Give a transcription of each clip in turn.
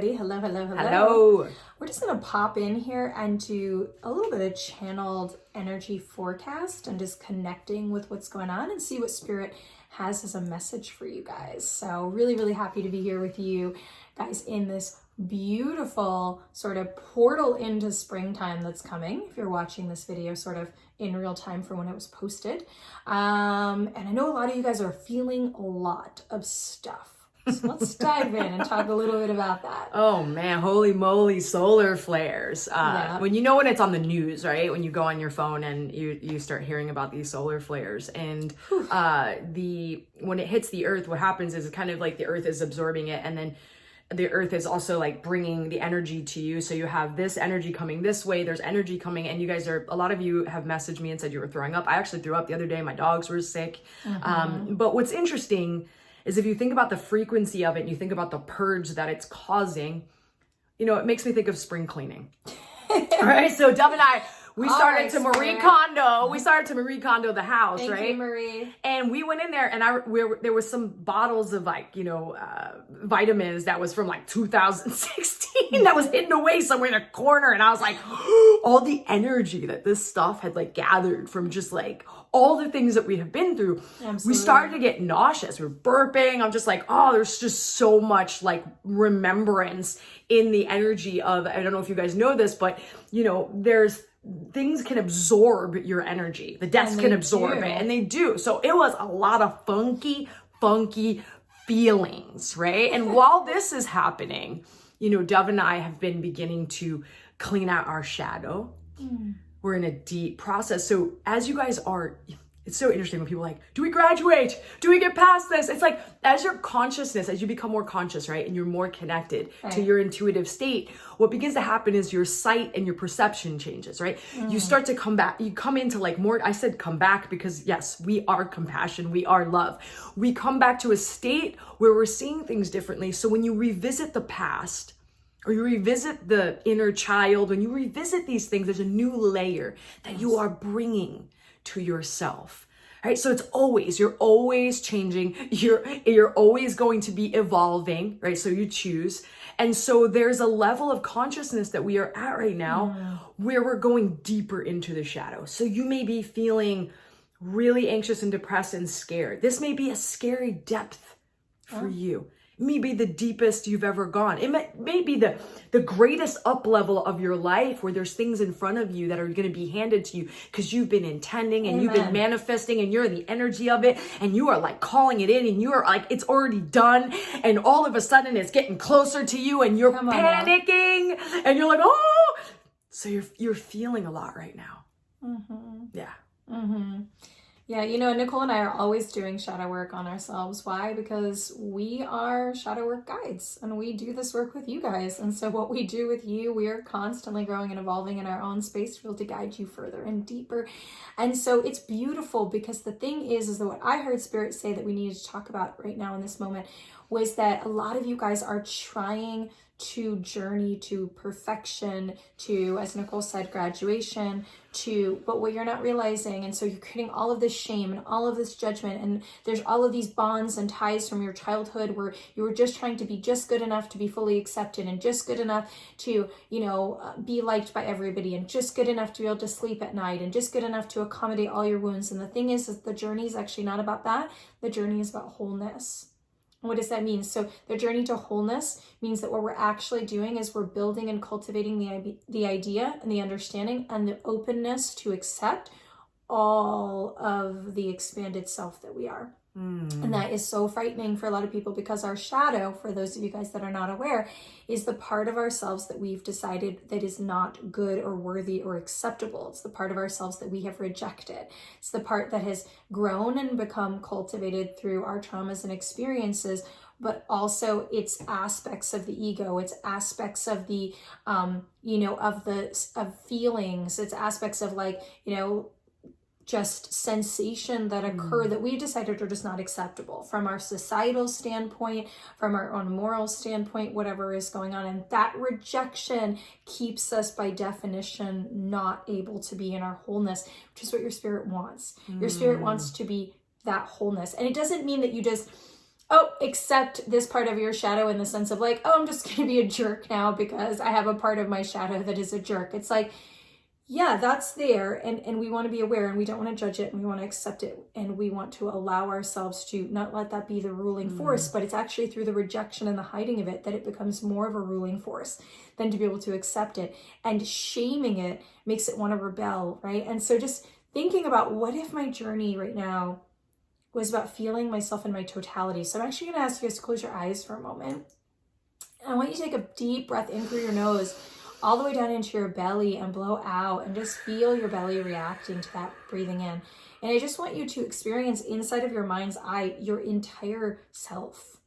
Hello. Hello. We're just going to pop in here and do a little bit of channeled energy forecast and just connecting with what's going on and see what Spirit has as a message for you guys. So really happy to be here with you guys in this beautiful sort of portal into springtime that's coming. If you're watching this video sort of in real time from when it was posted. And I know a lot of you guys are feeling a lot of stuff. So let's dive in and talk a little bit about that. Oh man, holy moly, solar flares. When when it's on the news, right? When you go on your phone and you start hearing about these solar flares, and when it hits the earth, what happens is kind of like the earth is absorbing it, and then the earth is also like bringing the energy to you. So you have this energy coming this way, there's energy coming, and a lot of you have messaged me and said you were throwing up. I actually threw up the other day. My dogs were sick. But what's interesting is if you think about the frequency of it and you think about the purge that it's causing, it makes me think of spring cleaning. All right, so Dov and I, we started to Marie Kondo the house. Thank right? You, Marie. And we went in there, and there was some bottles of vitamins that was from like 2016 that was hidden away somewhere in a corner, and I was like, all the energy that this stuff had like gathered from just like all the things that we have been through. Absolutely. We started to get nauseous. We were burping. I'm just like, oh, there's just so much like remembrance in the energy of, I don't know if you guys know this, but there's things can absorb your energy. The desk can absorb it, and they do. So it was a lot of funky feelings, right? And while this is happening, Dov and I have been beginning to clean out our shadow. We're in a deep process. So as you guys are, it's so interesting when people are like, do we graduate? Do we get past this? It's like, as your consciousness, as you become more conscious, right? And you're more connected to your intuitive state, what begins to happen is your sight and your perception changes, right? You start to come back, you come into like more, I said come back because yes, we are compassion, we are love. We come back to a state where we're seeing things differently. So when you revisit the past, or you revisit the inner child, when you revisit these things, there's a new layer that you are bringing to yourself. Right? So you're always changing. You're always going to be evolving, right? So you choose. And so there's a level of consciousness that we are at right now where we're going deeper into the shadow. So you may be feeling really anxious and depressed and scared. This may be a scary depth for you. May be the deepest you've ever gone. It may be the greatest up level of your life where there's things in front of you that are going to be handed to you because you've been intending and you've been manifesting and you're in the energy of it and you are like calling it in and you are like, it's already done, and all of a sudden it's getting closer to you and you're panicking and you're like, oh, so you're feeling a lot right now. Yeah. Yeah, Nicole and I are always doing shadow work on ourselves. Why? Because we are shadow work guides and we do this work with you guys. And so what we do with you, we are constantly growing and evolving in our own space to be able to guide you further and deeper. And so it's beautiful because the thing is that what I heard Spirit say that we needed to talk about right now in this moment was that a lot of you guys are trying to journey to perfection, to, as Nicole said, graduation, but what you're not realizing, and so you're creating all of this shame and all of this judgment, and there's all of these bonds and ties from your childhood where you were just trying to be just good enough to be fully accepted and just good enough to, be liked by everybody and just good enough to be able to sleep at night and just good enough to accommodate all your wounds. And the thing is that the journey is actually not about that. The journey is about wholeness. What does that mean? So the journey to wholeness means that what we're actually doing is we're building and cultivating the idea and the understanding and the openness to accept all of the expanded self that we are. And that is so frightening for a lot of people because our shadow, for those of you guys that are not aware, is the part of ourselves that we've decided that is not good or worthy or acceptable. It's the part of ourselves that we have rejected. It's the part that has grown and become cultivated through our traumas and experiences, but also it's aspects of the ego, it's aspects of the, of feelings, it's aspects of just sensation that occur that we've decided are just not acceptable from our societal standpoint, from our own moral standpoint, whatever is going on. And that rejection keeps us by definition not able to be in our wholeness, which is what your spirit wants. Your spirit wants to be that wholeness. And it doesn't mean that you just accept this part of your shadow in the sense of like, oh, I'm just going to be a jerk now because I have a part of my shadow that is a jerk. It's like, yeah, that's there. And we want to be aware and we don't want to judge it and we want to accept it. And we want to allow ourselves to not let that be the ruling force, but it's actually through the rejection and the hiding of it that it becomes more of a ruling force than to be able to accept it. And shaming it makes it want to rebel, right? And so just thinking about what if my journey right now was about feeling myself in my totality. So I'm actually going to ask you guys to close your eyes for a moment. And I want you to take a deep breath in through your nose, all the way down into your belly and blow out and just feel your belly reacting to that breathing in. And I just want you to experience inside of your mind's eye, your entire self,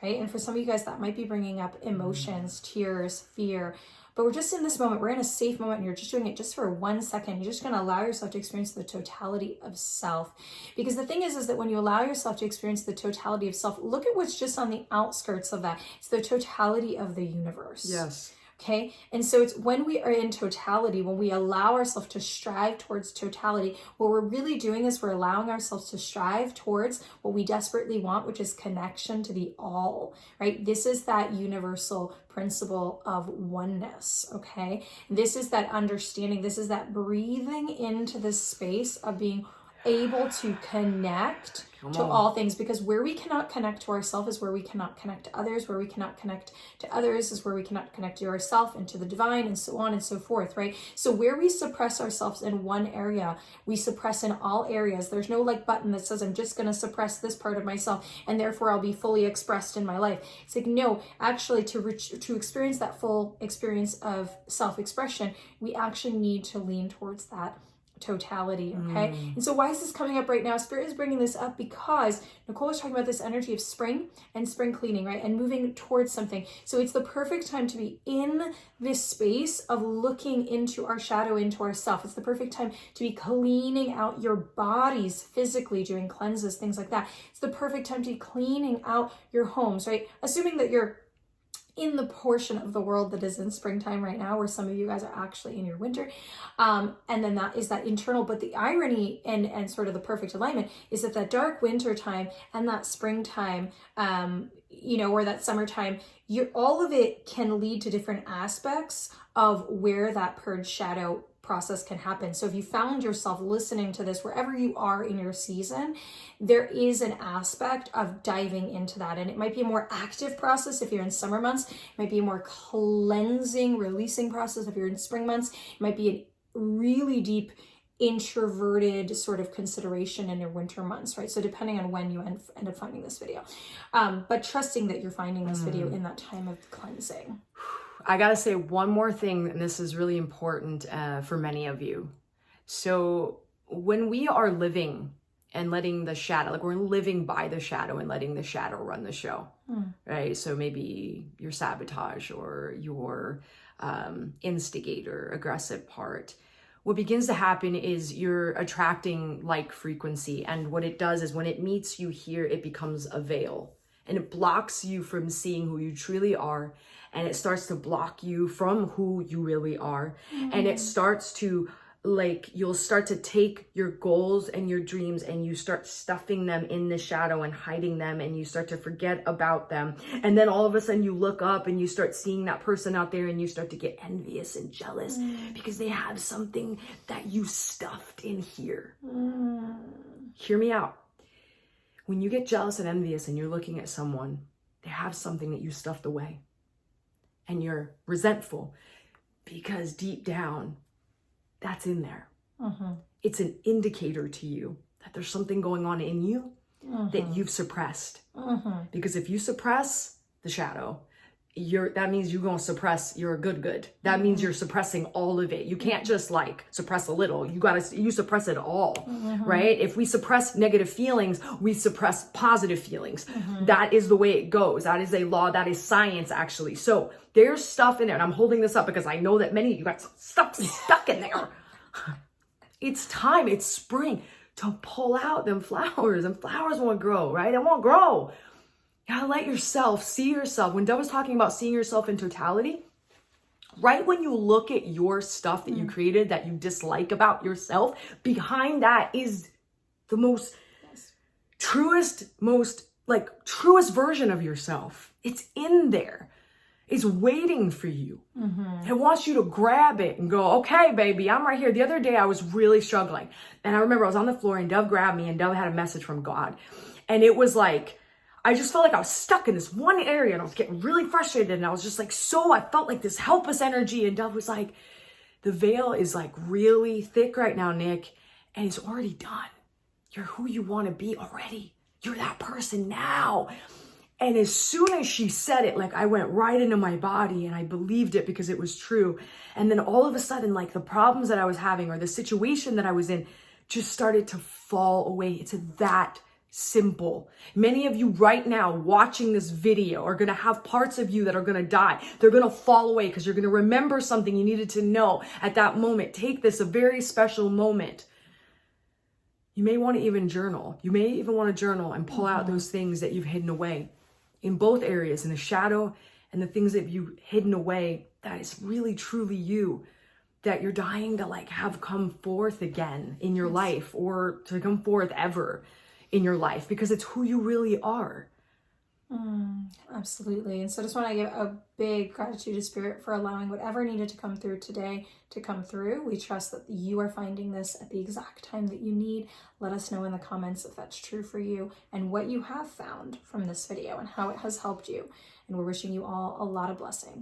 right? And for some of you guys, that might be bringing up emotions, tears, fear. But we're just in this moment, we're in a safe moment and you're just doing it just for 1 second. You're just going to allow yourself to experience the totality of self. Because the thing is that when you allow yourself to experience the totality of self, look at what's just on the outskirts of that. It's the totality of the universe. Yes. Okay. And so it's when we are in totality, when we allow ourselves to strive towards totality, what we're really doing is we're allowing ourselves to strive towards what we desperately want, which is connection to the all, right? This is that universal principle of oneness. Okay. This is that understanding. This is that breathing into this space of being able to connect to all things, because where we cannot connect to ourselves is where we cannot connect to others, where we cannot connect to others is where we cannot connect to ourselves and to the divine and so on and so forth, right? So where we suppress ourselves in one area, we suppress in all areas. There's no like button that says I'm just going to suppress this part of myself and therefore I'll be fully expressed in my life. It's like, no, actually to experience that full experience of self-expression, we actually need to lean towards that totality. Okay. And so why is this coming up right now? Spirit is bringing this up because Nicole is talking about this energy of spring and spring cleaning, right? And moving towards something. So it's the perfect time to be in this space of looking into our shadow, into ourself. It's the perfect time to be cleaning out your bodies physically, doing cleanses, things like that. It's the perfect time to be cleaning out your homes, right? Assuming that you're in the portion of the world that is in springtime right now, where some of you guys are actually in your winter. And then that is that internal, but the irony and sort of the perfect alignment is that dark winter time and that springtime, or that summertime, all of it can lead to different aspects of where that purge shadow process can happen. So if you found yourself listening to this wherever you are in your season, there is an aspect of diving into that. And it might be a more active process if you're in summer months. It might be a more cleansing, releasing process if you're in spring months. It might be a really deep introverted sort of consideration in your winter months, right? So depending on when you end up finding this video. But trusting that you're finding this video in that time of cleansing. I got to say one more thing, and this is really important for many of you. So when we are living and letting the shadow, like we're living by the shadow and letting the shadow run the show, right? So maybe your sabotage or your instigator, aggressive part. What begins to happen is you're attracting like frequency. And what it does is when it meets you here, it becomes a veil. And it blocks you from seeing who you truly are. And it starts to block you from who you really are. And it starts to, you'll start to take your goals and your dreams and you start stuffing them in the shadow and hiding them, and you start to forget about them. And then all of a sudden you look up and you start seeing that person out there and you start to get envious and jealous because they have something that you stuffed in here. Hear me out. When you get jealous and envious and you're looking at someone, they have something that you stuffed away. And you're resentful because deep down, that's in there. It's an indicator to you that there's something going on in you that you've suppressed. Because if you suppress the shadow, that means you're going to suppress your good. That means you're suppressing all of it. You can't just suppress a little. You suppress it all, right? If we suppress negative feelings, we suppress positive feelings. That is the way it goes. That is a law. That is science, actually. So there's stuff in there, and I'm holding this up because I know that many of you got stuff stuck in there. It's time. It's spring to pull out them flowers, and flowers won't grow, right? It won't grow. You gotta let yourself see yourself. When Dov was talking about seeing yourself in totality, right when you look at your stuff that you created that you dislike about yourself, behind that is the most truest, most like truest version of yourself. It's in there. It's waiting for you. It wants you to grab it and go, okay, baby, I'm right here. The other day I was really struggling. And I remember I was on the floor and Dov grabbed me and Dov had a message from God. And it was like, I just felt like I was stuck in this one area and I was getting really frustrated. And I was just like, I felt like this helpless energy. And Dov was like, the veil is like really thick right now, Nick. And it's already done. You're who you want to be already. You're that person now. And as soon as she said it, like I went right into my body and I believed it because it was true. And then all of a sudden, like the problems that I was having or the situation that I was in just started to fall away. It's that simple. Many of you right now watching this video are going to have parts of you that are going to die. They're going to fall away because you're going to remember something you needed to know at that moment. Take this, a very special moment. You may want to even journal. You may even want to journal and pull out those things that you've hidden away. In both areas, in the shadow and the things that you've hidden away, that is really truly you, that you're dying to like have come forth again in your life or to come forth ever in your life because it's who you really are. Absolutely. And so I just want to give a big gratitude to Spirit for allowing whatever needed to come through today to come through. We trust that you are finding this at the exact time that you need. Let us know in the comments if that's true for you and what you have found from this video and how it has helped you. And we're wishing you all a lot of blessing.